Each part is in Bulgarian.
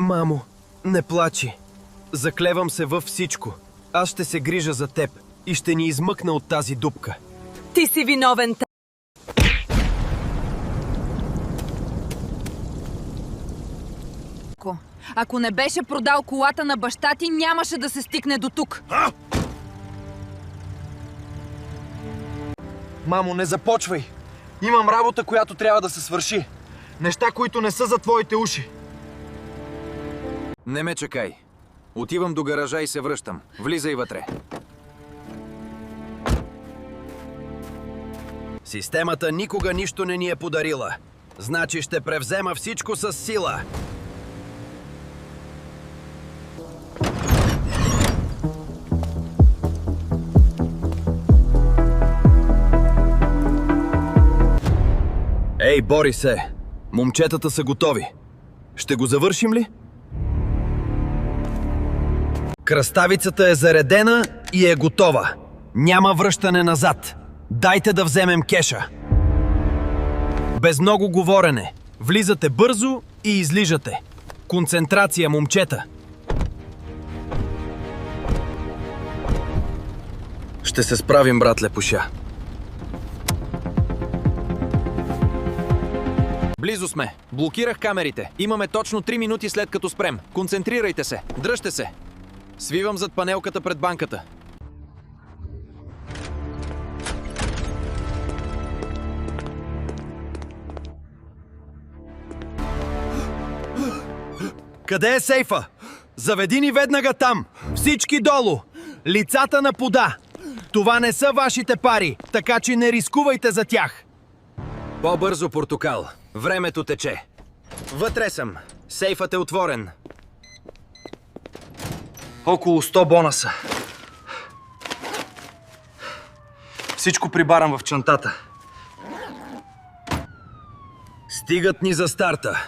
Мамо, не плачи. Заклевам се във всичко. Аз ще се грижа за теб и ще ни измъкна от тази дупка. Ти си виновен. Ако не беше продал колата на баща ти, нямаше да се стигне до тук. Мамо, не започвай! Имам работа, която трябва да се свърши. Неща, които не са за твоите уши. Не ме чакай. Отивам до гаража и се връщам. Влизай вътре. Системата никога нищо не ни е подарила. Значи ще превзема всичко с сила. Ей, Борисе! Момчетата са готови. Ще го завършим ли? Кръставицата е заредена и е готова. Няма връщане назад. Дайте да вземем кеша. Без много говорене. Влизате бързо и излижате. Концентрация, момчета. Ще се справим, брат Лепуша. Близо сме. Блокирах камерите. Имаме точно 3 минути след като спрем. Концентрирайте се. Дръжте се. Свивам зад панелката пред банката. Къде е сейфа? Заведи ни веднага там! Всички долу! Лицата на пода! Това не са вашите пари, така че не рискувайте за тях! По-бързо, портокал. Времето тече. Вътре съм. Сейфът е отворен. Около 100 бонуса. Всичко прибарам в чантата. Стигат ни за старта.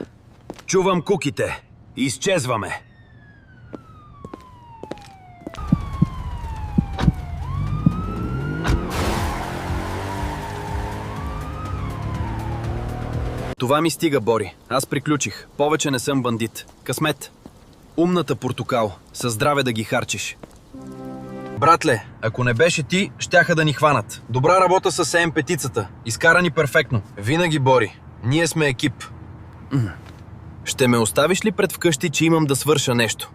Чувам куките. Изчезваме. Това ми стига, Бори. Аз приключих. Повече не съм бандит. Късмет. Умната портокал. Със здраве да ги харчиш. Братле, ако не беше ти, щяха да ни хванат. Добра работа с СМ5-цата. Изкара ни перфектно. Винаги, Бори. Ние сме екип. Ще ме оставиш ли пред вкъщи, че имам да свърша нещо?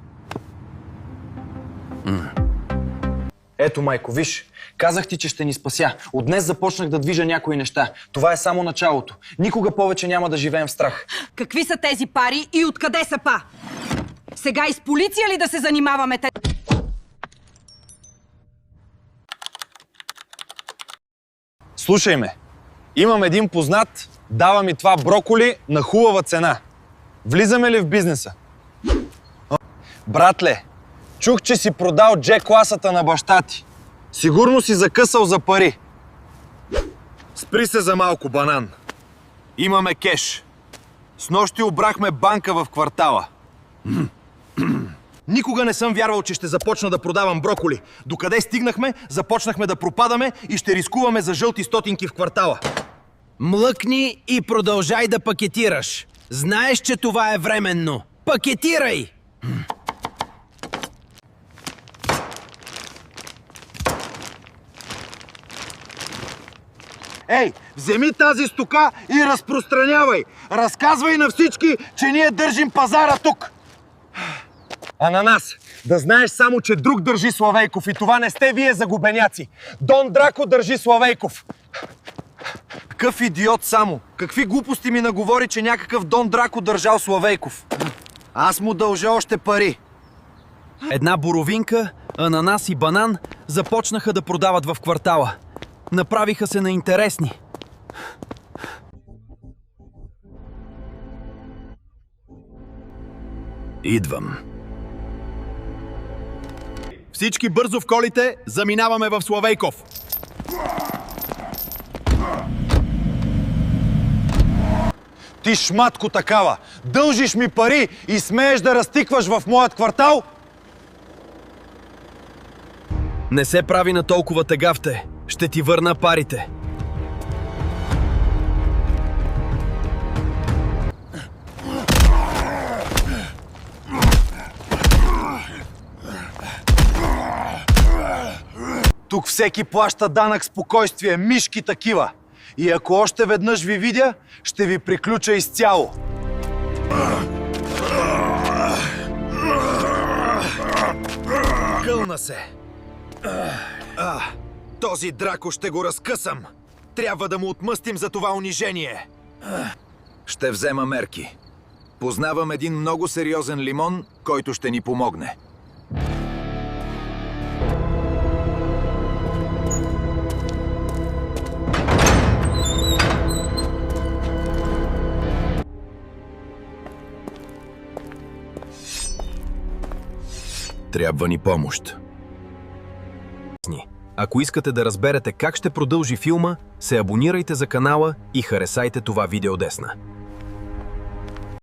Ето, майко, виж. Казах ти, че ще ни спася. От днес започнах да движа някои неща. Това е само началото. Никога повече няма да живеем в страх. Какви са тези пари и откъде са па? Сега и с полиция ли да се занимаваме? Слушай ме. Имам един познат, дава ми това броколи на хубава цена. Влизаме ли в бизнеса? Братле, чух, че си продал G-класата на баща ти. Сигурно си закъсал за пари. Спри се за малко, банан. Имаме кеш. Снощи обрахме банка в квартала. Никога не съм вярвал, че ще започна да продавам броколи. Докъде стигнахме, започнахме да пропадаме и ще рискуваме за жълти стотинки в квартала. Млъкни и продължай да пакетираш. Знаеш, че това е временно. Пакетирай! Ей, вземи тази стока и разпространявай! Разказвай на всички, че ние държим пазара тук! Ананас, да знаеш само, че друг държи Славейков и това не сте вие загубеняци. Дон Драко държи Славейков. Какъв идиот само! Какви глупости ми наговори, че някакъв Дон Драко държал Славейков? Аз му дължа още пари. Една боровинка, ананас и банан започнаха да продават в квартала. Направиха се на интересни. Идвам. Всички бързо в колите, заминаваме в Славейков. Ти шматко такава! Дължиш ми пари и смееш да разтикваш в моят квартал? Не се прави на толкова тегавте. Ще ти върна парите. Тук всеки плаща данък спокойствие, мишки такива. И ако още веднъж ви видя, ще ви приключа изцяло. Гълна се. Този драко ще го разкъсам. Трябва да му отмъстим за това унижение. Ще взема мерки. Познавам един много сериозен лимон, който ще ни помогне. Трябва ни помощ. Ако искате да разберете как ще продължи филма, се абонирайте за канала и харесайте това видео десна.